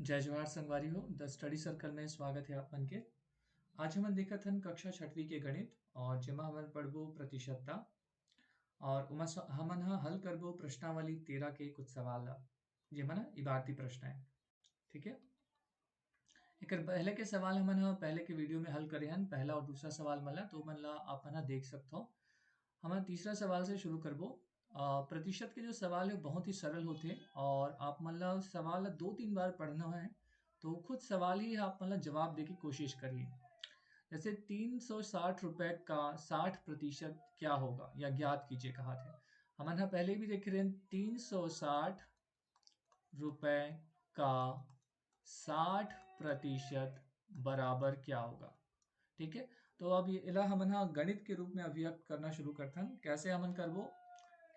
जय जवाहर संगवारी हो द स्टडी सर्कल में स्वागत है आपन के। आज हमन देखत हन कक्षा छठवीं के गणित और जेमा हमन पढ़बो प्रतिशतता और हमन हल करबो प्रश्नावली 13 के कुछ सवाल ला जेमा ना इबारती प्रश्न है। ठीक है, एकर पहले के सवाल हमन पहले के वीडियो में हल करे हन, पहला और दूसरा सवाल मला तो मन ला आपन देख सकते हो। हमन तीसरा सवाल से शुरू करबो। प्रतिशत के जो सवाल है बहुत ही सरल होते और आप मन ला सवाल ला 2-3 बार पढ़ना है, तो खुद सवाल ही आप मन ला जवाब दे की कोशिश करिए। जैसे 360 रुपए का 60% क्या होगा या ज्ञात कीजिए कहा थे। हमन पहले भी देख रहे हैं 360 रुपए का 60% बराबर क्या होगा। ठीक है, तो अब ये इला हमन गणित के रूप में अभिव्यक्त करना शुरू करथन। कैसे हमन करबो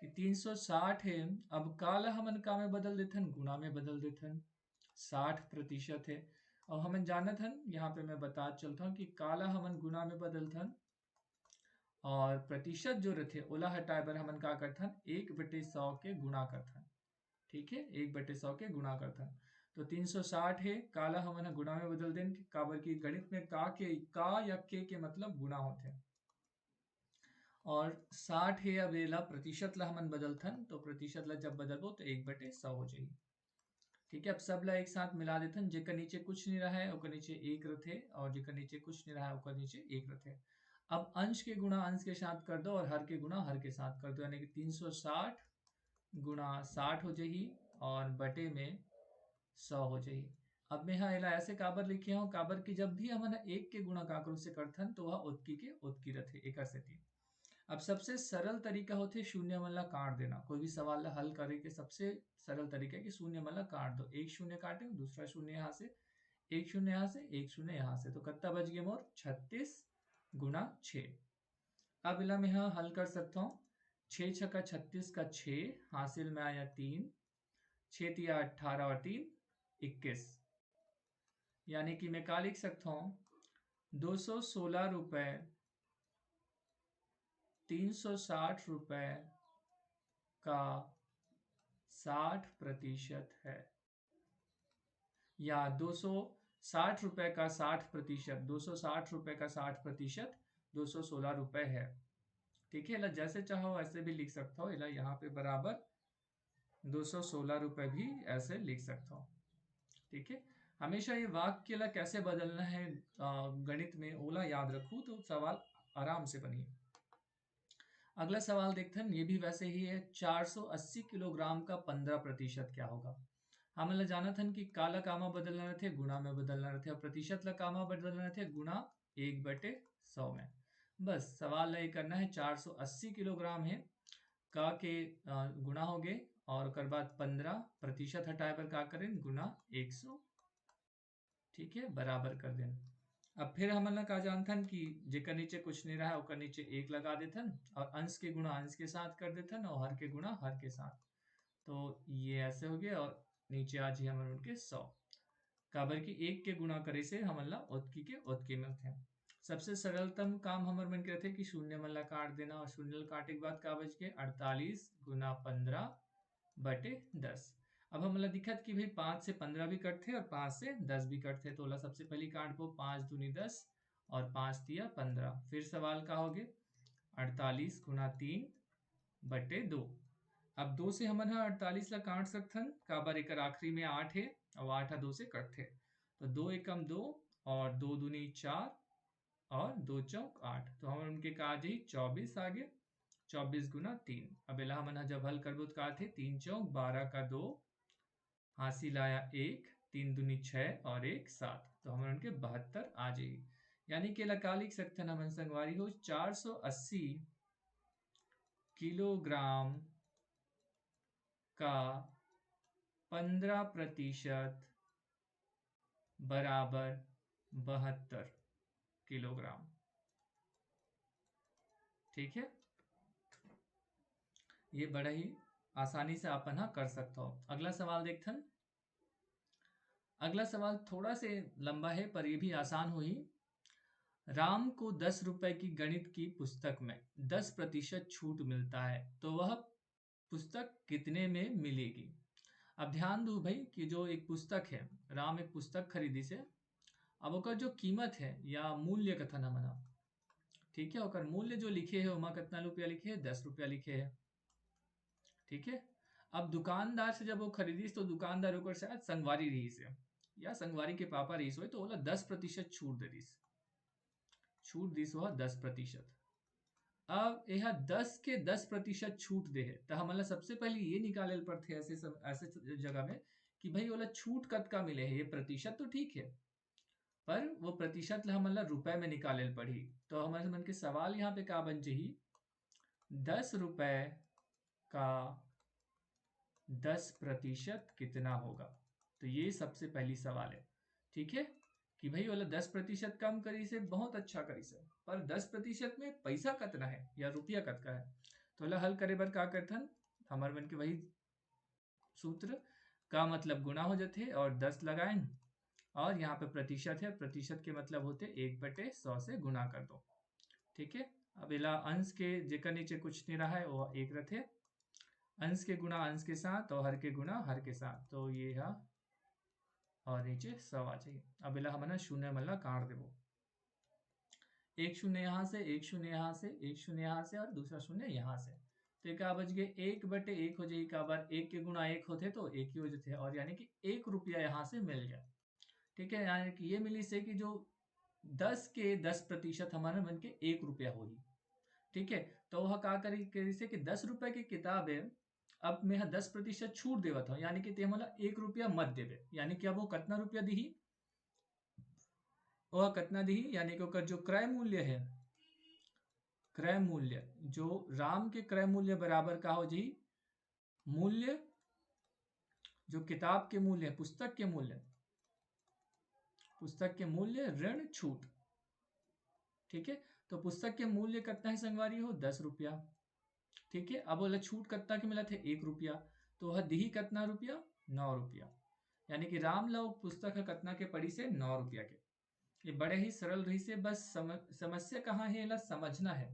कि 360 है, अब काला हमन का में बदल देथन, गुणा में बदल देथन। 60% है, अब हमन जानत हन, यहाँ पे मैं बता चलता हूँ कि काला हमन गुणा में बदलथन और प्रतिशत जो रहते ओला हटाए बर हमन का करथन 1/100 के गुणा करथन। ठीक है, 1/100 के गुणा करथन। तो 360 है, काला हमन गुणा में बदल देन काबर की गणित में का या के मतलब गुणा होते हैं। और 60 है, अब एला प्रतिशत ला हमन बदलथन, तो प्रतिशत ला जब बदलबो तो 1/100 हो जाही। ठीक है, अब सब ला एक साथ मिला देथन, जेकर नीचे कुछ नहीं रहा है ओकर नीचे एक रथे और जेकर नीचे कुछ नहीं रहा है ओकर नीचे एक रथे। अब अंश के गुणा अंश के साथ कर दो और हर के गुणा हर के साथ कर दो, यानी कि 360 गुणा 60 हो जाही और बटे में 100 हो जाही। अब मैं एला ऐसे काबर लिखे हूँ, काबर की जब भी हमन एक के गुणा काकरो से करथन तो वह उतकी के उतकी रथे, एकर सेती। अब सबसे सरल तरीका होते शून्य मन ला काट देना। कोई भी सवाल ला हल करे के सबसे सरल तरीका है कि शून्य मन ला काट दो। एक शून्य काटे, दूसरा शून्य यहाँ से, एक शून्य यहाँ से, एक शून्य यहाँ से, तो कितना बच गया मोर 36 गुणा 6। अब इला मैं यहाँ हल कर सकता हूँ। 6 छक्का 36 का 6 हासिल में आया 3, 6 तिया 18 और 3 21, यानी कि मैं क्या लिख सकता हूँ 216 रुपए 360 रुपए का 60% है, या 260 रुपए का 60%, 260 रुपए का 60% 216 रुपए है। ठीक है, जैसे चाहो ऐसे भी लिख सकता हो, इला यहाँ पे बराबर 216 रुपए भी ऐसे लिख सकता हो। ठीक है, हमेशा ये वाक्य ला कैसे बदलना है गणित में ओला याद रखू तो सवाल आराम से बनिए। अगला सवाल देखते हैं, ये भी वैसे ही है। 480 किलोग्राम का 15% क्या होगा। हम ला जाना था कि काला कामा बदलना रहते गुणा में बदलना रहते और प्रतिशत ला कामा बदलना रहते गुणा 1/100 में। बस सवाल ला ये करना है 480 किलोग्राम है, का के गुणा हो गए और उसके बाद 15% हटाए पर का करें गुणा 100। ठीक है, बराबर कर देना। अब फिर हमन ला का जानथन कि जेकर नीचे कुछ नहीं रहा है ओकर नीचे एक लगा देथन और अंश के गुणा अंश के साथ कर देथन और हर के गुणा हर के साथ। तो ये ऐसे हो गया और नीचे आज ही हमन उनके 100 काबर की एक के गुणा करे से हमन ला उतकी के उतकी मिलते हैं। सबसे सरलतम काम हमर मन के रहते कि शून्य मन ला काट देना और शून्य ला काटे के बाद का बच के 48 गुना 15/10। अब हमला दिखत कि भाई 5 से 15 भी कटथे और 5 से 10 भी कटथे, तो ओला सबसे पहले काटबो 5 दूनी 10 और 5 तिया 15। फिर सवाल का होगे 48 गुना 3/2। अब 2 से हमन 48 ला काट सकथन, काबर एकर आखिरी में 8 है और 8 2 से कटथे, तो 2 एकम 2 और 2 दूनी 4 और 2 चौक 8, तो हम उनके का जी 24 आगे 24 गुना 3। अब इला हमन जब हल करबो तो का थे 3 चौक 12 का 2 हासिल आया 1, 3 दूनी 6 और 1 7, तो हम उनके 72 आ जाएगी। यानी कि इला का लिख सकते हैं हमन संगवारी हो 480 किलोग्राम का 15% बराबर 72 किलोग्राम। ठीक है, ये बड़ा ही आसानी से अपन कर सकता हो। अगला सवाल देखते हैं। अगला सवाल थोड़ा से लंबा है पर यह भी आसान हुई। राम को 10 रुपए की गणित की पुस्तक में 10% छूट मिलता है, तो वह पुस्तक कितने में मिलेगी। अब ध्यान दो भाई कि जो एक पुस्तक है, राम एक पुस्तक खरीदी से, अब ओकर जो कीमत है या मूल्य कथन हमन, ठीक है, ओकर मूल्य जो लिखे है ओमा कितना रुपया लिखे है, 10 रुपया लिखे है, ठीक है। अब दुकानदार से जब वो खरीदीस तो दुकानदार ओकर शायद संगवारी रही से या संगवारी के पापा रही हो, तो ओला 10% छूट दे दिस, छूट दिस वह 10%। अब यह 10% छूट दे है, तो हमला सबसे पहले ये निकाले पड़ते ऐसे जगह में कि भाई ओला छूट कतका मिले है, ये प्रतिशत तो ठीक है, पर वो प्रतिशत ला हमला रुपए में निकाले पड़ी। तो हमारे मन के सवाल यहाँ पे का बन जाही, 10 रुपए का 10% कितना होगा। तो ये सबसे पहली सवाल है, ठीक है, कि भाई वाला 10% कम करी से बहुत अच्छा करी से, पर 10% में पैसा कितना है या रुपया कितना है। तो वाला हल करे बर का करथन, हमारे मन के वही सूत्र का मतलब गुणा हो जाते और 10 लगाए, और यहाँ पे प्रतिशत है, प्रतिशत के मतलब होते 1/100 से गुणा कर दो, ठीक है। अब इला अंश के जेकर नीचे कुछ नहीं रहा है वो एक रथे, अंश के गुणा अंश के साथ और हर के गुणा हर के साथ, तो ये है और नीचे 100 आ जाइए। अब इला हमने शून्य मतलब काट देवो, एक शून्य यहाँ से, एक शून्य यहाँ से, एक शून्य यहाँ से और दूसरा शून्य यहाँ से, तो एक बच गए 1/1 हो जाएगी, बार 1 के गुणा 1 होते तो 1 ही हो जाते, और यानी कि 1 रुपया यहाँ से मिल गया, ठीक है। यानी कि ये मिली से कि जो 10 के 10% हमारे मन के 1 रुपया होगी, ठीक है। तो वह का करी से कि 10 रुपए की किताब है, अब मैं 10% छूट देवत हूँ, यानी कि ते मला 1 रुपया मत देवे, यानी कि अब वो कितना रुपया दी, वह कितना दी, यानी कि ओकर जो क्रय मूल्य है, क्रय मूल्य जो राम के क्रय मूल्य बराबर का हो जी, मूल्य जो किताब के मूल्य, पुस्तक के मूल्य, पुस्तक के मूल्य ऋण छूट, ठीक है। तो पुस्तक के मूल्य कितना है संगवारी हो, 10 रुपया, ठीक है। अब बोला छूट कितना के मिला थे, 1 रुपया, तो वह दी कितना रुपया, 9 रुपया, यानी कि राम ला पुस्तक कितना के पड़ी से, 9 रुपया के। ये बड़े ही सरल रही से, बस समस्या कहाँ है ला समझना है,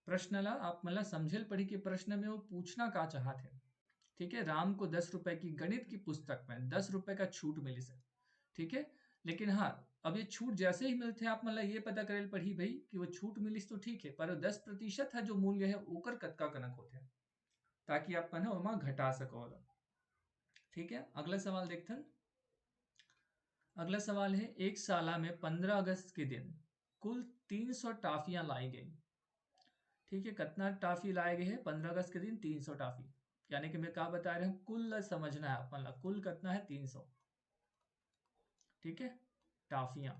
प्रश्न ला आप मतलब समझल पड़ी कि प्रश्न में वो पूछना का चाहते हैं, ठीक है। राम को 10 रुपए की गणित की पुस्तक में 10 रुपए का छूट मिली से, ठीक है। लेकिन हाँ, अब ये छूट जैसे ही मिलते हैं आप मतलब ये पता करे पड़ी भाई कि वो छूट मिलिस तो ठीक है, पर 10% है जो मूल्य है ओकर कतका कनक होते हैं, ताकि आप ना वहाँ घटा सको, ठीक है। अगला सवाल देखते हैं। अगला सवाल है, एक साला में 15 अगस्त के दिन कुल 300 टाफियां लाई गई, ठीक है। कितना टाफी लाए गए हैं 15 अगस्त के दिन, 300 टाफी, यानी कि मैं क्या बता रहा हूँ, कुल समझना है मतलब कुल कितना है 300, ठीक है, टाफियां,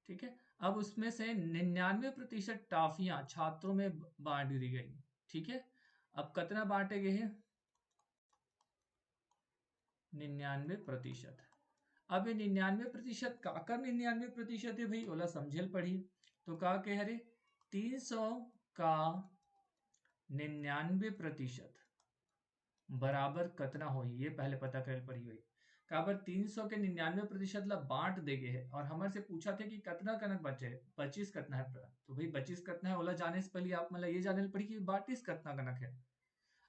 ठीक है। अब उसमें से 99% टाफियां छात्रों में बांट दी गई, ठीक है। अब कितना बांटे गए हैं, 99%। अब ये 99% काकर 99% है भाई, ओला समझल पड़ी, तो का कह रहे 300 का 99% बराबर कितना हो, ये पहले पता कर पड़ी हुई, काबर 300 के 99% ला बांट दे गए है, और हमारे से पूछा थे कि कितना कनक बचे, 25 कितना है, तो भाई 25 कितना है ओला जाने से पहले आप मतलब ये जाने पड़ी कि 32 कितना कनक है।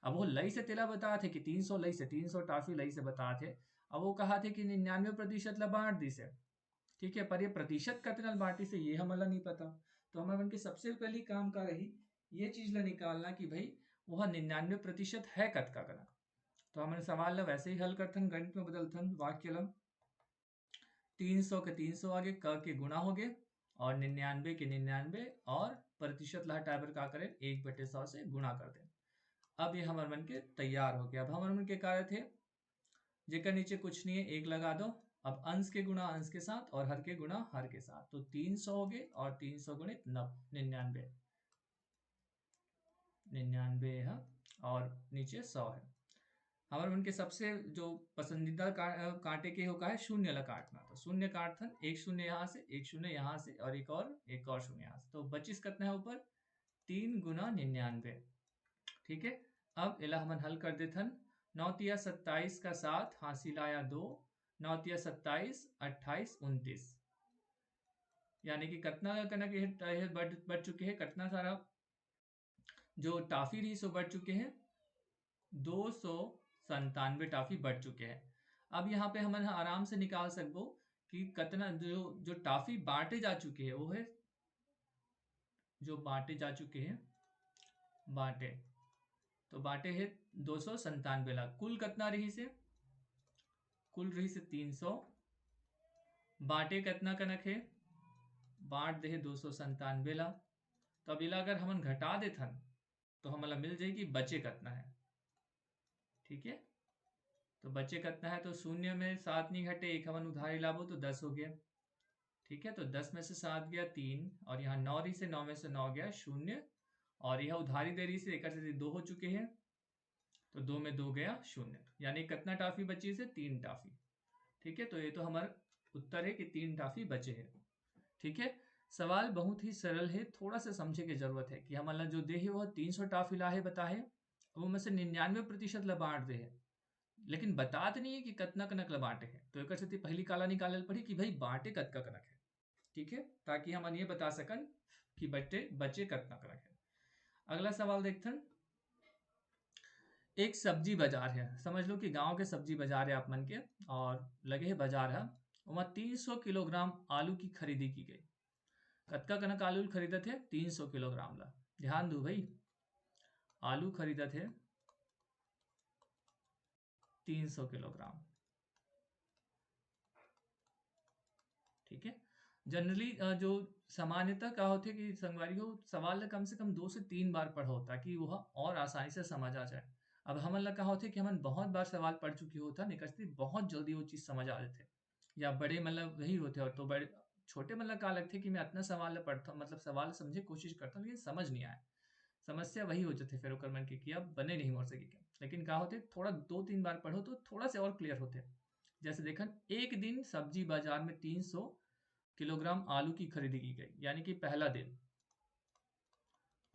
अब वो लई से तेला बता थे कि 300 लई से 300 टाफी लई से बता थे, अब वो कहा थे कि 99% ला बांट दी से, ठीक है, पर ये प्रतिशत कितना बांटी से ये हमला नहीं पता। तो हमारे मन के सबसे पहली काम का रही ये चीज ला निकालना कि भाई वह 99% है कतका कनक। तो हमारे सवाल ला वैसे ही हल करथन, गणित में बदलथन, वाक्य ला 300 के 300 आगे क के गुणा हो गए, और 99 के 99, और प्रतिशत ला हटाए बर का करें 1/100 से गुणा कर दें। अब ये हमारे मन के तैयार हो गया। अब हमारे मन के कार्य थे, जेकर नीचे कुछ नहीं है, एक लगा दो। अब अंश के गुणा अंश के साथ और हर के गुणा हर के साथ, तो 300 हो गए, और 300 गुणित 99, 99 है, और नीचे 100 है। हमारे उनके सबसे जो पसंदीदा कांटे के होगा है शून्य ला काटना, तो शून्य काटथन, एक शून्य यहाँ से, एक शून्य यहाँ से, और एक और शून्य यहाँ से, तो 25 कितना है ऊपर, 3 गुना 99, ठीक है। अब इला हम हल कर देथन, 9 तिया 27 का 7 हासिल आया 2, 9 तिया 27, 28, 29, यानी कि कितना कनक बढ़ चुके हैं, कितना सारा जो टाफी रही सो बढ़ चुके हैं, 297 टाफी बढ़ चुके हैं। अब यहाँ पे हम आराम से निकाल सकबो कि कितना जो जो टाफी बांटे जा चुके हैं वो है, जो बांटे जा चुके हैं, बांटे, तो बांटे है 297 लाख। कुल कितना रही से, कुल रही से 300, बांटे कितना कनक है, बांट दे 297 ला। तो अब इला अगर हम घटा देथन तो हमला मिल जाएगी बचे कितना है। ठीक है, तो बचे कितना है, तो शून्य में 7 नहीं घटे, एक हमन उधारी लाबो तो 10 हो गया। ठीक है, तो 10 में से 7 गया 3, और यहाँ 9 रही से 9 में से 9 गया 0, और यह उधारी दे रही से एक से 2 हो चुके हैं, तो 2 में 2 गया 0, यानी कितना टाफी बची से 3 टाफी। ठीक है, तो ये तो हमारा उत्तर है कि 3 टाफी बचे हैं। ठीक है, सवाल बहुत ही सरल है, थोड़ा सा समझे की जरूरत है कि हमारा जो दे है वह 300 टाफी ला है बता है, वो में से 99% ला बांट दे है, लेकिन बतात नहीं है कि कतना कनक ला बांटे है। तो एक से पहली काला निकाले पड़ी कि भाई बांटे कतका कनक है। ठीक है, ताकि हम ये बता सकन कि बचे बचे कितना कनक है। अगला सवाल देखते हैं। एक सब्जी बाजार है, समझ लो कि गांव के सब्जी बाजार है आप मन के, और लगे है बाजार है, वहां 300 किलोग्राम आलू की खरीदी की गई। कतका कनक आलू खरीदे थे, 300 किलोग्राम ला। ध्यान दो भाई, आलू खरीदे थे 300 किलोग्राम। ठीक है, जनरली जो सामान्यतः का होते कि संगवारी हो सवाल कम से कम 2 से 3 बार पढ़ो ताकि वह और आसानी से समझ आ जाए। अब हमन ला कहा होते कि हमन बहुत बार सवाल पढ़ चुकी होता, निकलती बहुत जल्दी वो चीज समझ आ जाते, या बड़े मतलब वही होते, और तो बड़े छोटे मतलब का लगते कि मैं इतना सवाल पढ़ता हूँ, मतलब सवाल समझे कोशिश करता हूँ लेकिन समझ नहीं आया। समस्या वही हो जाती फिर ओकर मन के कि अब बने नहीं मोर सके क्या। लेकिन कहा होते थोड़ा 2-3 बार पढ़ो तो थोड़ा से और क्लियर होते। जैसे देखन, एक दिन सब्जी बाजार में 300 किलोग्राम आलू की खरीदी की गई, यानी कि पहला दिन,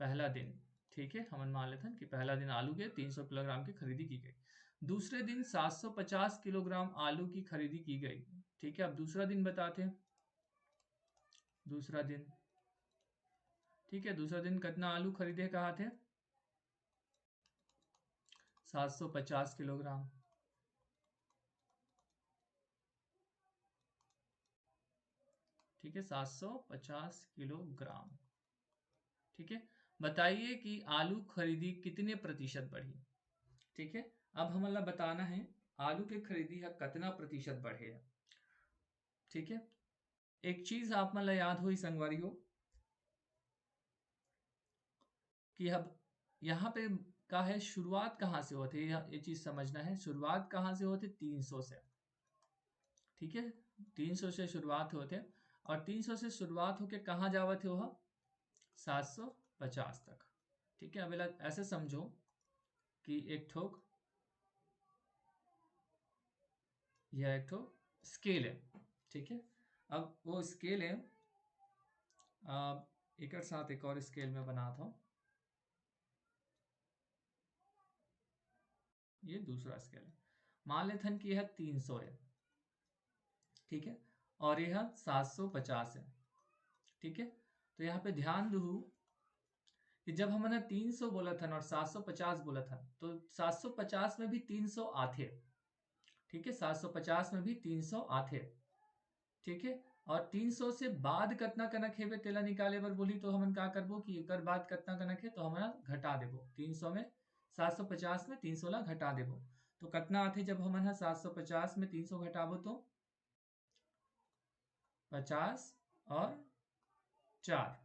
पहला दिन। ठीक है, हम मान लेते हैं कि पहला दिन आलू के 300 किलोग्राम की खरीदी की गई। दूसरे दिन 750 किलोग्राम आलू की खरीदी की गई। ठीक है, अब दूसरा दिन बताते हैं, दूसरा दिन। ठीक है, दूसरा दिन कितना आलू खरीदे कहा थे, 750 किलोग्राम। ठीक है, 750 किलोग्राम। ठीक है, बताइए कि आलू खरीदी कितने प्रतिशत बढ़ी। ठीक है, अब हमें बताना है आलू के खरीदी है कितना प्रतिशत बढ़े है। ठीक है, एक चीज आप मतलब याद हो संगवारी हो कि अब यहाँ पे का है शुरुआत कहाँ से होती है, ये चीज समझना है। शुरुआत कहाँ से होती, 300 से। ठीक है, 300 से शुरुआत होते, और 300 से शुरुआत होके कहाँ जावत है वह, 750 तक। ठीक है, अब ऐसे समझो कि एक ठोक, यह एक ठो स्केल है। ठीक है, अब वो स्केल है, एक साथ एक और स्केल में बनाता हूँ, ये दूसरा स्केल है। मान लेते हैं कि यह 300 है। ठीक है, और यह 750 है। ठीक है, तो यहाँ पे ध्यान दो कि जब हमने 300 बोला था और 750 बोला था, तो 750 में भी 300 आते। ठीक है, 750 में भी 300 आते। ठीक है, और 300 से बाद कितना कनक है तेला निकाले बर बोली तो हमन का करबो कि एकर बाद कितना कनक है तो हमारा घटा देबो 300 में, 750 में 300 ला घटा देबो। तो कितना आते जब हमन 750 में 300 घटाबो तो 50 और 4,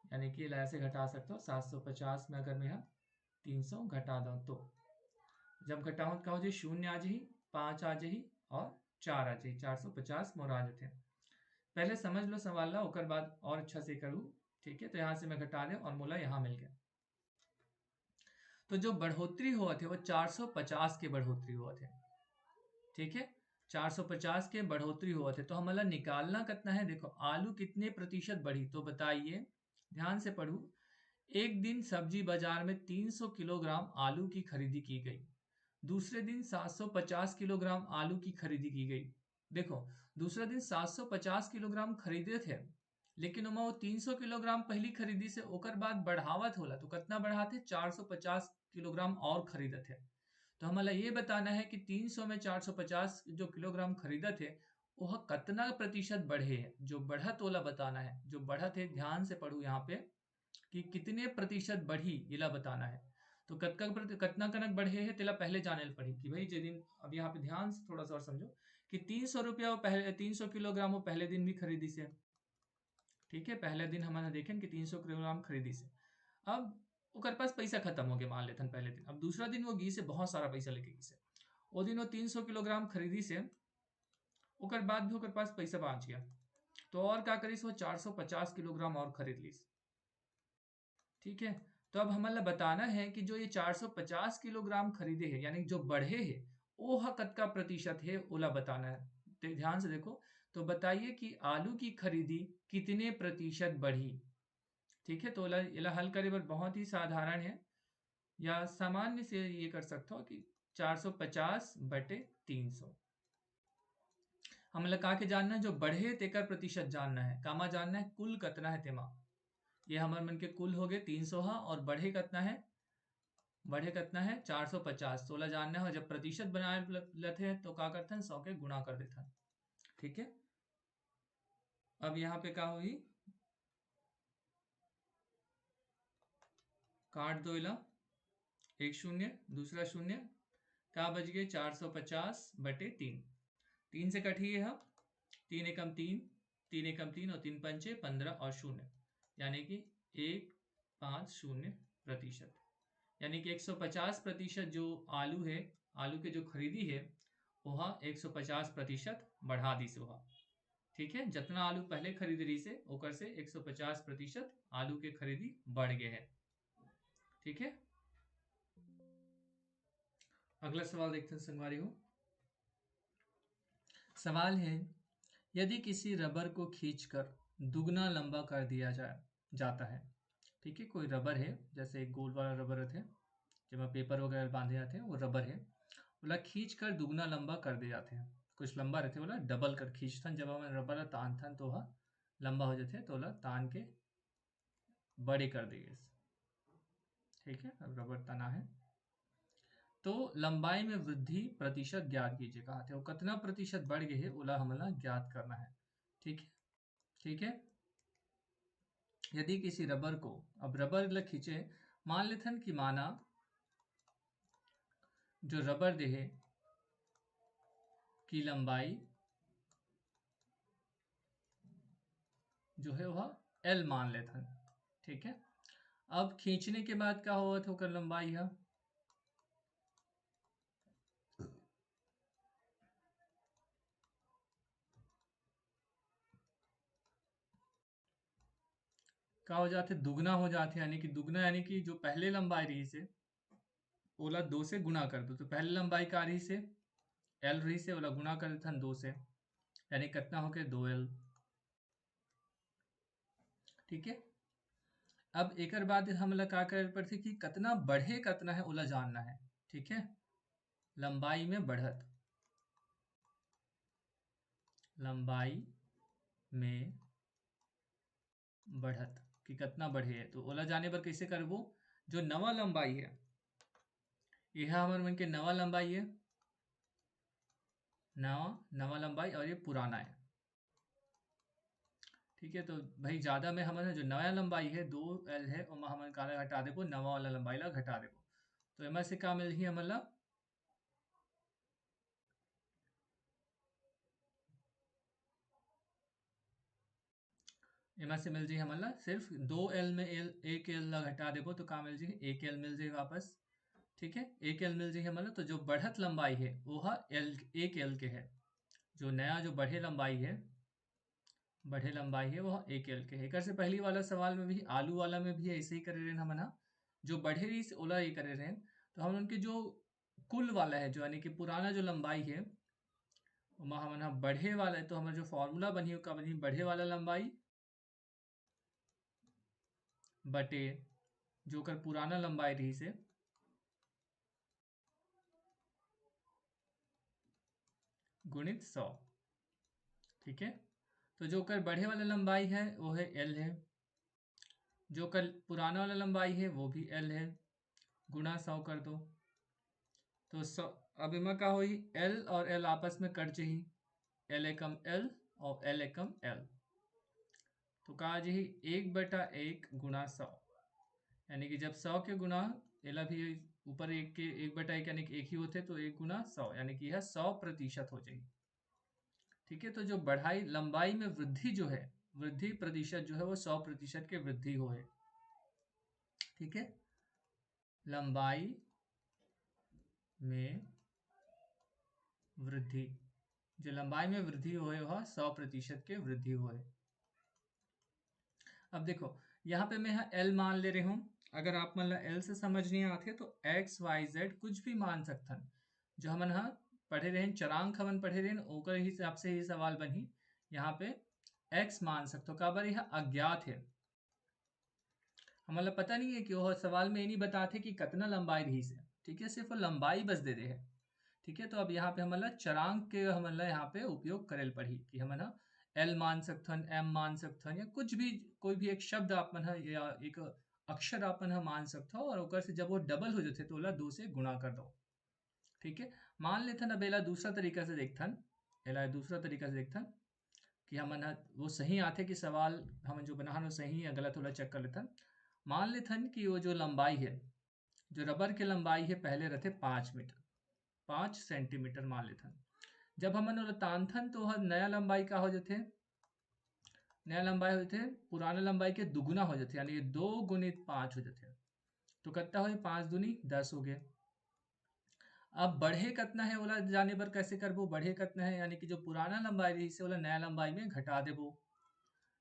यानी कि ऐसे घटा सकते हो। 750 में अगर मैं 300 घटा दूं तो जब घटाऊं तो क्या हो जाए, 0 आ जाही, 5 आ जाही और 4 आ जाही, 450 मोर आ जाते हैं। पहले समझ लो सवाल ला, ओकर बाद और अच्छा से करूँ। ठीक है, तो यहाँ से मैं घटा दे और मोला यहाँ मिल गया। तो जो बढ़ोतरी हुआ थे वो 450 के बढ़ोतरी हुआ थे। ठीक है, 450 के बढ़ोतरी हुआ थे, तो हमारा निकालना कितना है, देखो आलू कितने प्रतिशत बढ़ी तो बताइए, ध्यान से पढ़ू। एक दिन सब्जी बाजार में 300 किलोग्राम आलू की खरीदी की गई। दूसरे दिन 750 किलोग्राम आलू की खरीदी की गई। देखो, दूसरे दिन 750 किलोग्राम खरीदे थे, लेकिन वो 300 किलोग्राम पहली खरीदी से ओकर बाद बढ़ावत होला, तो कितना बढ़ाते, 450 किलोग्राम और खरीदे थे। तो हमारा ये बताना है कि 300 में 450 जो किलोग्राम खरीदा थे वह कितना प्रतिशत बढ़े है, जो बढ़त वाला बताना है। जो बढ़त है ध्यान से पढ़ू यहाँ पे कि कितने प्रतिशत बढ़ी इला बताना है। तो कतना कनक बढ़े है तेला पहले जाने ला पड़ी कि भाई जे दिन, अब यहाँ पे ध्यान से थोड़ा सा और समझो कि 300 रुपया वो पहले 300 किलोग्राम वो पहले दिन भी खरीदी से। ठीक है, पहले दिन हमारा देखें कि 300 किलोग्राम खरीदी से। अब ओकर पास पैसा खत्म हो गया मान लेते पहले दिन। अब दूसरा दिन वो घी से बहुत सारा पैसा लेके घी से, वो दिन वो 300 किलोग्राम खरीदी से, ओकर बाद भी ओकर पास पैसा बच गया। तो और क्या करीस, वो 450 किलोग्राम और खरीद लीस। ठीक है, तो अब हमें बताना है कि जो ये 450 किलोग्राम खरीदे हैं यानी जो बढ़े हैं वो कतका प्रतिशत है ओला बताना है। तो ध्यान से देखो, तो बताइए कि आलू की खरीदी कितने प्रतिशत बढ़ी। ठीक है, तो इला हल करे बर बहुत ही साधारण है, या सामान्य से ये कर सकते हो कि 450 बटे 300। हमला का के जानना है जो बढ़े तेकर प्रतिशत जानना है, कामा जानना है कुल कतना है तेमा। ये हमारे मन के कुल हो गए 300 हा, और बढ़े कितना है, बढ़े कितना है 450। 16 जानना है, जब प्रतिशत बनाए लेते हैं तो क्या करते हैं 100 के गुणा कर देते हैं। ठीक है, अब यहाँ पे क्या हुई, काट दो इला, एक शून्य दूसरा शून्य, क्या बच गए 450 बटे 3। 3 से कटी है, 3 एकम 3, 3 एकम 3 और 3 पंचे 15 और शून्य, यानी कि 150%। यानी कि 150% जो आलू है, आलू के जो खरीदी है वह 150% बढ़ा दी से वह। ठीक है, जितना आलू पहले खरीद रही से ओकर से 150% आलू के खरीदी बढ़ गए है। ठीक है, अगला सवाल देखते हैं संगवारी हो। सवाल है, यदि किसी रबर को खींचकर दुगना लंबा कर दिया जाता है। ठीक है, कोई रबर है, जैसे एक गोल वाला रबर रहते हैं जिसमें पेपर वगैरह बांधे जाते हैं, वो रबर है, बोला खींच कर दुगना लंबा कर दिए जाते हैं। कुछ लंबा रहते बोला डबल कर खींचथन, जब हमें रबर तान थन तो वह लंबा हो जाते तो बोला तान के बड़े कर दिए। ठीक है, अब रबर तना है तो लंबाई में वृद्धि प्रतिशत ज्ञात कीजिए, कहा थे वो कितना प्रतिशत बढ़ गए है ओला हमला ज्ञात करना है। ठीक है, ठीक है, यदि किसी रबर को, अब रबर ल खींचे, मान लेथन कि माना जो रबर देहे की लंबाई जो है वह एल मान लेथन। ठीक है, अब खींचने के बाद क्या हुआ था ओकर लंबाई है, क्या हो जाते दुगना हो जाते, यानी कि दुगना यानी कि जो पहले लंबाई रही से ओला 2 से गुणा कर दो। तो पहले लंबाई का रही से एल रही से ओला गुणा कर देथन 2 से, यानी कितना हो गया 2L। ठीक है, अब एक बाद हमला का करे पड़थे कि कितना बढ़े कितना है ओला जानना है। ठीक है, लंबाई में बढ़त, लंबाई में बढ़त कि कितना बढ़े है, तो ओला जाने पर कैसे करबो, जो नवा लंबाई है यह हमारे मन के नवा लंबाई है, नवा नवा लंबाई, और ये पुराना है। ठीक है, तो भाई ज्यादा में हमारे जो नया लंबाई है 2L है और हमारे काला घटा देबो, नवा वाला लंबाई ला घटा देबो। तो एमा से का मिल ही हमला, एमा से मिल जी हमला सिर्फ 2L में एल 1L ला घटा देबो तो का मिल जी 1L मिल जाए वापस। ठीक है, 1L मिल जाए हमला, तो जो बढ़त लंबाई है वो एल 1L के है, जो नया जो बढ़े लंबाई है, बढ़े लंबाई है वह 1L के है। एकर से पहली वाला सवाल में भी आलू वाला में भी ऐसे ही करे रहे हमन हा, जो बढ़े रही से ओला ये करे रहे, तो हम उनके जो कुल वाला है जो यानी कि पुराना जो लंबाई है ओमा हमन हा बढ़े वाला है, तो हमारा जो फॉर्मूला बनी का बनी बढ़े वाला लंबाई बटे जो कर पुराना लंबाई रही से गुणित 100। ठीक है, तो जो कर बढ़े वाला लंबाई है वो है L है, जो कर पुराना वाला लंबाई है वो भी L है, गुणा 100 कर दो। तो अब इमा का हो एल और एल आपस में कट जही, एल एकम एल और एल एकम एल, तो कहा जी 1/1 गुणा 100, यानी कि जब 100 के गुणा एला भी ऊपर एक के 1/1 यानी कि एक ही होते, तो 1 गुना 100 यानी कि यह 100% हो जाएगी। ठीक है, तो जो बढ़ाई लंबाई में वृद्धि जो है, वृद्धि प्रतिशत जो है वो 100% के वृद्धि हो है। ठीक है, लंबाई में वृद्धि, जो लंबाई में वृद्धि होए वह 100% के वृद्धि होए। अब देखो यहाँ पे मैं यहाँ एल मान ले रही हूँ, अगर आप मतलब एल से समझ नहीं आते तो एक्स वाई जेड कुछ भी मान सकथन, जो हमन यहाँ पढ़े रहे चरांक हमन पढ़े रहे ओकर हिसाब से ही सवाल बनी। यहाँ पे एक्स मान सकते हो, काबर यह अज्ञात है, हमारा पता नहीं है कि वह सवाल में ये नहीं बताते कि कितना लंबाई रही से। ठीक है, सिर्फ लंबाई बस दे रहे हैं। ठीक है, तो अब यहाँ पे हमारा चरांक के हमारा यहाँ पे उपयोग करेल पड़ी कि हम ना एल मान सकथन, एम मान सकथन, या कुछ भी कोई भी एक शब्द आप मन या एक अक्षर आप मन मान सकते हो, और ओकर से जब वो डबल हो जाते तो ओला 2 से गुणा कर दो। ठीक है, मान लेथन अब एला दूसरा तरीका से देखथन, एला दूसरा तरीका से देखथन कि हमन वो सही आते कि सवाल हम जो बना वो सही है गलत वाला चेक कर लेथन। मान लेथन कि वो जो लंबाई है, जो रबर के लंबाई है पहले रहते 5 मीटर, 5 सेंटीमीटर मान लेथन। जब हमन ओला तानथन तो वह नया लंबाई का हो जाते, नया लंबाई हो जाते पुराना लंबाई के दुगुना हो जाते, यानी 2 गुणित 5 हो जाते, तो कितना हो 5 दूनी 10 हो गए। अब बढ़े कितना है ओला जाने पर कैसे करबो, बढ़े कितना है यानी कि जो पुराना लंबाई रही से ओला नया लंबाई में घटा देबो,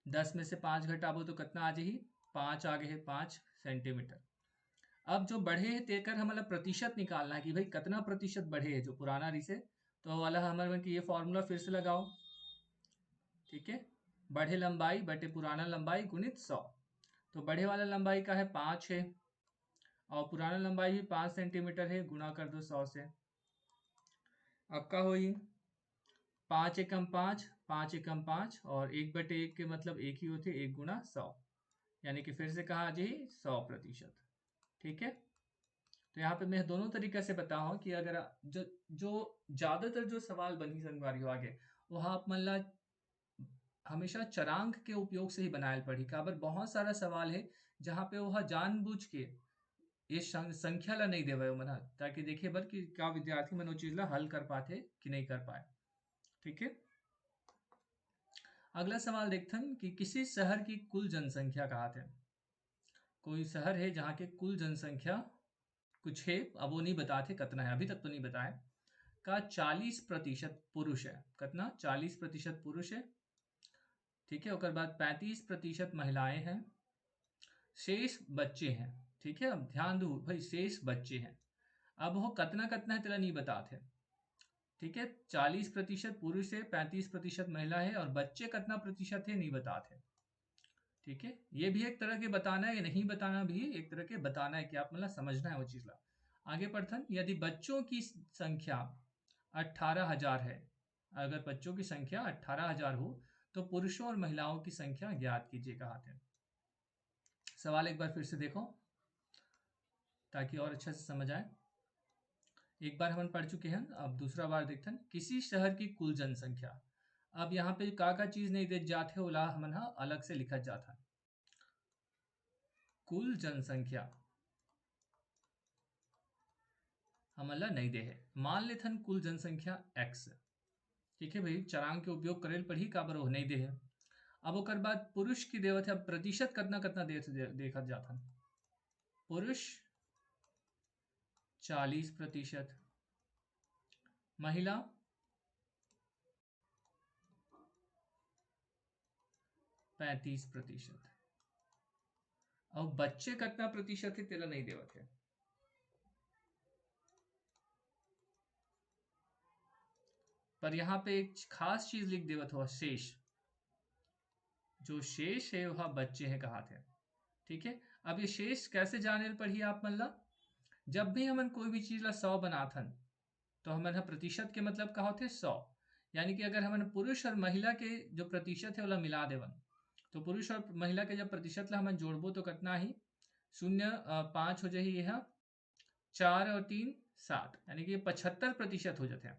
10 में से 5 घटाबो तो कितना आ जाही 5 आ गए है 5 सेंटीमीटर। अब जो बढ़े है तेकर हमारा प्रतिशत निकालना है कि भाई कितना प्रतिशत बढ़े है जो पुराना रही से, तो वाला हमारे ये फॉर्मूला फिर से लगाओ। ठीक है, बढ़े लंबाई बटे पुराना लंबाई गुणित 100, तो बढ़े वाला लंबाई का है 5 है और पुराना लंबाई भी 5 सेंटीमीटर है, गुणा कर दो 100 से। अब का होई 5 एकम 5, 5 एकम 5 और 1/1 के मतलब एक ही होते, 1 गुणा 100, यानी कि फिर से कहा जी 100%। ठीक है, तो यहाँ पे मैं दोनों तरीके से बताऊँ कि अगर जो जो ज्यादातर जो सवाल बनी संगवारी हो आगे वहाँ आप मतलब हमेशा चरांक के उपयोग से ही बनाए पड़ी, काबर बहुत सारा सवाल है जहाँ पे वह जानबूझ के ये संख्या ला नहीं देवे मन, ताकि देखे बर कि का विद्यार्थी मन वो चीज ला हल कर पाते कि नहीं कर पाए। ठीक है, अगला सवाल देखथन कि किसी शहर की कुल जनसंख्या कहा थे, कोई शहर है जहाँ के कुल जनसंख्या कुछ है, अब वो नहीं बताते कितना है, अभी तक तो नहीं बताए, का 40% पुरुष है, कितना 40% पुरुष है। ठीक है, उसके बाद 35% महिलाएं हैं, शेष बच्चे हैं। ठीक है, अब ध्यान दो भाई शेष बच्चे हैं, अब वो कितना कितना है तेरा नहीं बताते। ठीक है, 40% पुरुष है, 35% महिला है और बच्चे कितना प्रतिशत है नहीं बताते। ठीक है, ये भी एक तरह के बताना है, या नहीं बताना भी एक तरह के बताना है कि आप मतलब समझना है वो चीज ला। आगे पढ़थन, यदि बच्चों की संख्या 18,000 है, अगर बच्चों की संख्या 18,000 हो तो पुरुषों और महिलाओं की संख्या ज्ञात कीजिए कहा थे। सवाल एक बार फिर से देखो ताकि और अच्छे से समझ आए। एक बार हम पढ़ चुके हैं, अब दूसरा बार देखते हैं किसी शहर की कुल जनसंख्या। अब यहाँ पे का चीज नहीं दे जाते ओला हमन अलग से लिखा जाता है, कुल जनसंख्या हमला नहीं दे है, मान लेथन कुल जनसंख्या x। ठीक है भाई, चरांक के उपयोग करेल पढ़ी काबर वो नहीं दे है। अब ओकर बाद पुरुष की देवत है, प्रतिशत कितना कितना देखा जाता, पुरुष 40%, महिला 35%, अब बच्चे कितना प्रतिशत है तेरा नहीं देवत है। पर यहाँ पे एक खास चीज लिख देवत हो, शेष, जो शेष है वह बच्चे हैं कहा थे। ठीक है, अब ये शेष कैसे जाने पढ़ी आप मतलब, जब भी हमन कोई भी चीज ला 100 बनाथन तो हमन प्रतिशत के मतलब का होते 100, यानी कि अगर हमन पुरुष और महिला के जो प्रतिशत है वाला मिला देवन, तो पुरुष और महिला के जब प्रतिशत ला हमन जोड़बो तो कितना ही 0.5 हो जाही, यह 4 और 3 7, यानी कि 75% हो जाते हैं।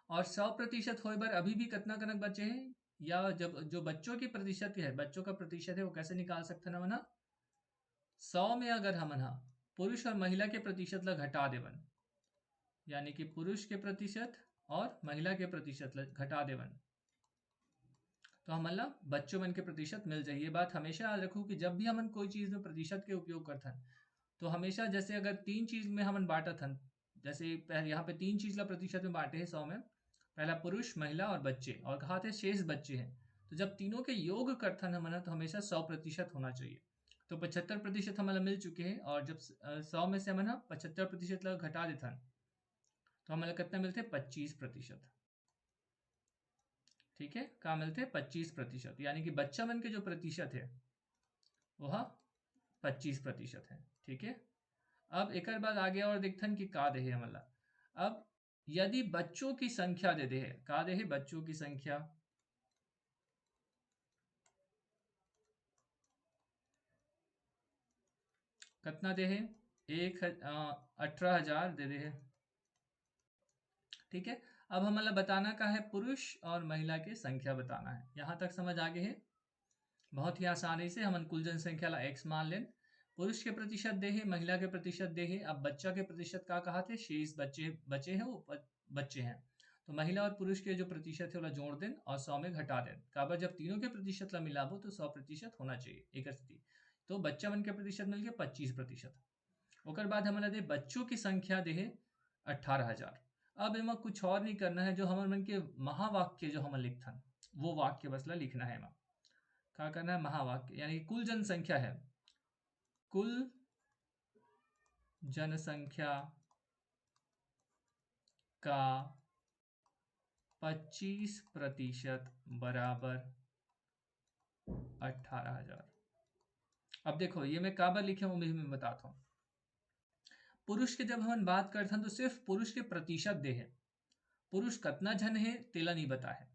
और 100% होए बार अभी भी कितना कनक बचे हैं, या जब जो बच्चों की प्रतिशत है, बच्चों का प्रतिशत है, वो कैसे निकाल सकते हैं ना? 100 में अगर हम ना पुरुष और महिला के प्रतिशत ला घटा देवन, यानी कि पुरुष के प्रतिशत और महिला के प्रतिशत ला घटा देवन, तो हम मतलब बच्चों मन के प्रतिशत मिल जाए। ये बात हमेशा याद रखो कि जब भी हमन कोई चीज़ में प्रतिशत के उपयोग करते हैं, तो हमेशा जैसे अगर 3 चीज़ में हमन बांटा था, जैसे पहले यहाँ पे 3 चीज़ ला प्रतिशत में बांटे हैं 100 में, पहला पुरुष, महिला और बच्चे, और कहा थे शेष बच्चे हैं। तो जब तीनों के योग करथन हमन, तो हमेशा 100% होना चाहिए। तो 75% हमारा मिल चुके हैं, और जब 100 में से हम 75% ला घटा देथन, तो हमारा कितना मिलते हैं? 25%। ठीक है, कहाँ मिलते हैं? 25%, यानी कि बच्चा मन के जो प्रतिशत है वह 25% है। ठीक है, अब एक बाद आगे और देखथन कि का दे है हमला। अब यदि बच्चों की संख्या दे दे है, का दे है? बच्चों की संख्या कितना दे है? 18,000 दे दे है। ठीक है, अब हमारा बताना का है पुरुष और महिला की संख्या बताना है। यहाँ तक समझ आगे है? बहुत ही आसानी से हम कुल जनसंख्या ला x मान लें। पुरुष के प्रतिशत दे है, महिला के प्रतिशत दे है। अब बच्चा के प्रतिशत का कहा थे? शेष बच्चे बचे हैं, वो बच्चे हैं। तो महिला और पुरुष के जो प्रतिशत है वो जोड़ दें और 100 में घटा दें। काबर जब तीनों के प्रतिशत ला मिलाबो तो 100% होना चाहिए एक स्थिति। तो बच्चा मन के प्रतिशत मिल गया 25%। ओकर बाद हमारा दे बच्चों की संख्या दे है 18,000। अब एमा कुछ और नहीं करना है, जो हमारे मन के महावाक्य जो हम लिखथन, वो वाक्य बस ला लिखना है। एमा क्या करना है? महावाक्य, यानी कुल जनसंख्या है, कुल जनसंख्या का 25% बराबर 18,000। अब देखो ये मैं काबर लिखे हूँ, मैं बताता हूँ। पुरुष के जब हम बात करते हैं तो सिर्फ पुरुष के प्रतिशत दे है, पुरुष कतना झन है तेला नहीं बता है,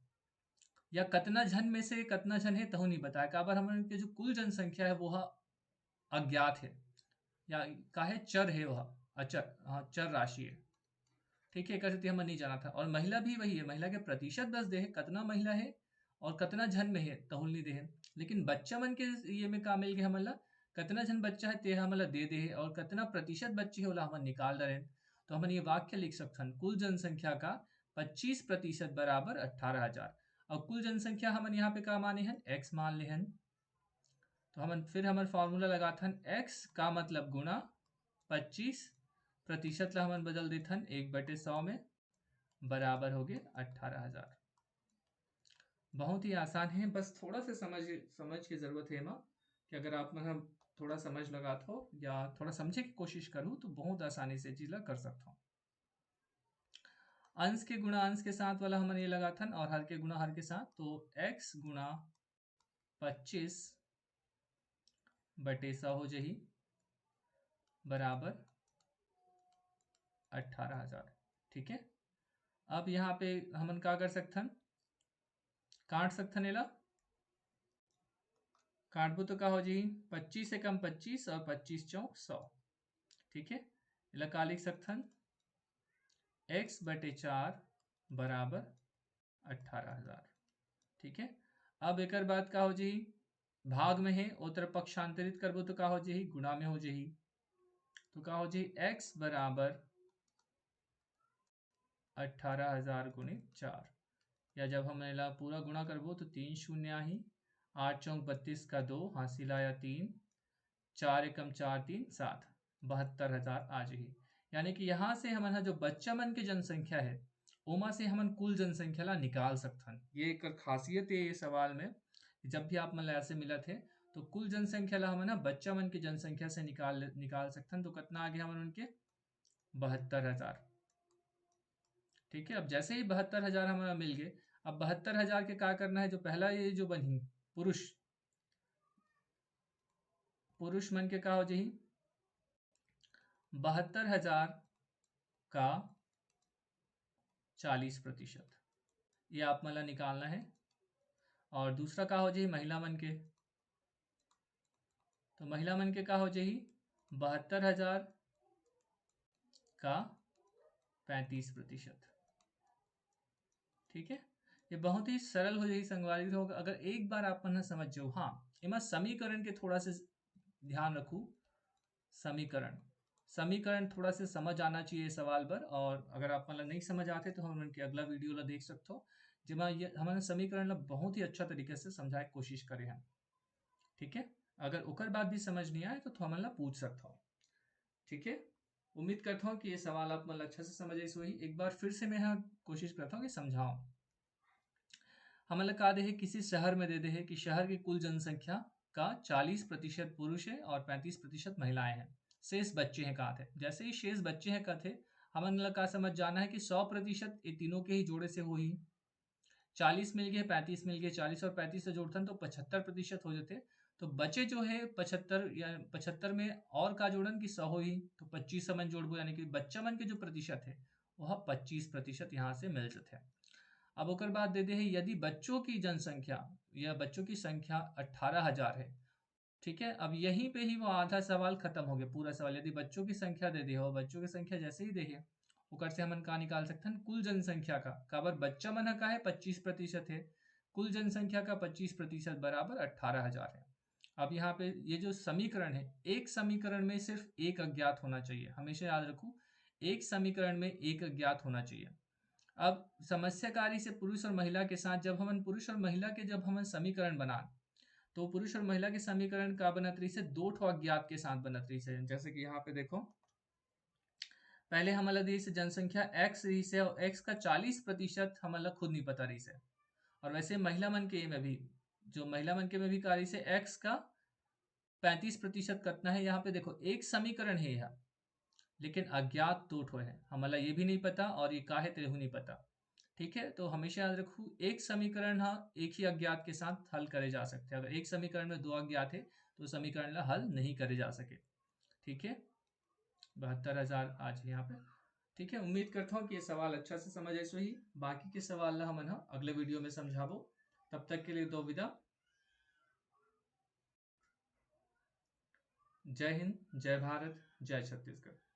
या कतना झन में से कतना झन है तहु नहीं बताया। काबर हमारे के जो कुल जनसंख्या है वो अज्ञात है, या काहे चर है, वह अचर, हाँ चर राशि है। ठीक है, एक स्थिति हमें नहीं जाना था। और महिला भी वही है, महिला के प्रतिशत बस दे है, कतना महिला है और कतना झन में है तहुल नहीं दे है। लेकिन बच्चा मन के ये में का मिल गया हमला, कतना झन बच्चा है तेरा हमला दे दे है, और कतना प्रतिशत बच्चे है हम निकाल रहे हैं। तो हम ये वाक्य लिख सकते हैं, कुल जनसंख्या का 25% बराबर 18,000। और कुल जनसंख्या हम यहाँ पे का माने हैं? x मान ले हैं। तो हम फिर हमारे फॉर्मूला लगाते हैं, x का मतलब गुणा 25% ला हम बदल देते हैं 1/100 में, बराबर हो गए 18,000। बहुत ही आसान है, बस थोड़ा सा समझ की जरूरत है माँ, कि अगर आप मतलब थोड़ा समझ लगाते हो या थोड़ा समझे की कोशिश करूँ तो बहुत आसानी से चीज़ कर सकता हूँ। अंश के गुणा अंश के साथ वाला हमने ये लगा था, और हर के गुणा हर के साथ, तो x गुणा 25/100 हो जाही बराबर 18,000। ठीक है, अब यहाँ पे हमन का कर सकथन? काट सकथन एला। काटबो तो का हो जाही? 25 से कम 25 और 25 चौक 100। ठीक है, एला का लिख सकथन? x/4 बराबर 18,000। ठीक है, अब एक बात का हो जाही? भाग में है, उत्तर पक्षांतरित करबो तो का हो जाही? गुणा में हो जाही। तो का हो जाही? x बराबर 18,000 गुणित 4, या जब हम एला पूरा गुणा करबो तो 3 शून्य आही, 8 चौक 32 का 2 हासिल आया 3, 4 एकम 4 3 7, 72,000 आ जाही। यानी कि यहाँ से हमारा जो बच्चा मन के जनसंख्या है, ओमा से हमन कुल जनसंख्या ला निकाल सकथन। ये एक खासियत है ये सवाल में, जब भी आप मन ऐसे मिलत है तो कुल जनसंख्या ला हमन बच्चा मन की जनसंख्या से निकाल सकथन। तो कितना आ गया हमन उनके? 72,000। ठीक है, अब जैसे ही 72,000 हमारा मिल गए, अब 72,000 के क्या करना है? जो पहला ये जो बनी पुरुष, पुरुष मन के का हो जाही? 72,000 का 40%, ये आप मला निकालना है। और दूसरा का हो जाही महिला मन के, तो महिला मन के का हो जाही? 72,000 का 35%। ठीक है, ये बहुत ही सरल हो जाएगी संगवारी होगा अगर एक बार आप मन समझ जाओ। हाँ, एमा समीकरण के थोड़ा से ध्यान रखू। समीकरण समीकरण थोड़ा से समझ आना चाहिए सवाल पर, और अगर आप मतलब नहीं समझ आते तो हम उनके अगला वीडियो ला देख सकते हो, जिसमें ये हमारे समीकरण ला बहुत ही अच्छा तरीके से समझाए के कोशिश करे हैं। ठीक है, अगर ओकर बात भी समझ नहीं आए तो हम ला पूछ सकता हो। ठीक है, उम्मीद करता हूँ कि ये सवाल आप मतलब अच्छा से समझ आई। सो ही एक बार फिर से मैं यहाँ कोशिश करता हूँ कि समझाऊं। हमला कहा दे है किसी शहर में दे दे है कि शहर की कुल जनसंख्या का 40% पुरुष है और 35% महिलाएं हैं। शेष बच्चे हैं कहा थे। जैसे ही शेष बच्चे हैं कथे, हमन का समझ जाना है कि 100% ये तीनों के ही जोड़े से हो ही। 40 मिल गए, 35 मिल गए, 40 और 35 से जोड़ते तो 75% हो जाते। तो बचे जो है 75, या 75 में और का जोड़न की 100 हो ही, तो 25 मन जोड़बो, यानी कि बच्चा मन के जो प्रतिशत है वह 25% यहाँ से मिल जाते हैं। अब ओकर बाद दे दे है यदि बच्चों की जनसंख्या या बच्चों की संख्या 18,000 है। ठीक है, अब यहीं पे ही वो आधा सवाल खत्म हो गया। पूरा सवाल यदि बच्चों की संख्या दे दे हो, बच्चों की संख्या जैसे ही दे है ओकर से हमन का निकाल सकते हैं कुल जनसंख्या का। काबर बच्चा मन का है 25% है, कुल जनसंख्या का 25% बराबर 18,000 है। अब यहाँ पे ये जो समीकरण है, एक समीकरण में सिर्फ एक अज्ञात होना चाहिए, हमेशा याद रखू। एक समीकरण में एक अज्ञात होना चाहिए। अब समस्याकारी से पुरुष और महिला के साथ जब हम पुरुष और महिला के जब हम समीकरण बना, तो पुरुष और महिला के समीकरण का बनत रही से दो ठो अज्ञात के साथ बनत रही से। जैसे कि यहाँ पे देखो, पहले हमारा दी से जनसंख्या x रही से और x का 40% हमारा खुद नहीं पता रही से। और वैसे महिला मन के में भी, जो महिला मन के में भी कार्य से x का 35% कितना है। यहाँ पे देखो एक समीकरण है यह, लेकिन अज्ञात दो ठो है, हमारा ये भी नहीं पता और ये काहे तेरे नहीं पता। ठीक है, तो हमेशा याद रखू एक समीकरण हाँ एक ही अज्ञात के साथ हल करे जा सकते हैं। अगर एक समीकरण में दो अज्ञात है तो समीकरण ला हल नहीं करे जा सके। ठीक है, 72,000 आज यहाँ पे। ठीक है, उम्मीद करता हूँ कि ये सवाल अच्छा से समझ आए। सो ही बाकी के सवाल ला हम अगले वीडियो में समझाबो। तब तक के लिए दो विदा। जय हिंद, जय भारत, जय छत्तीसगढ़।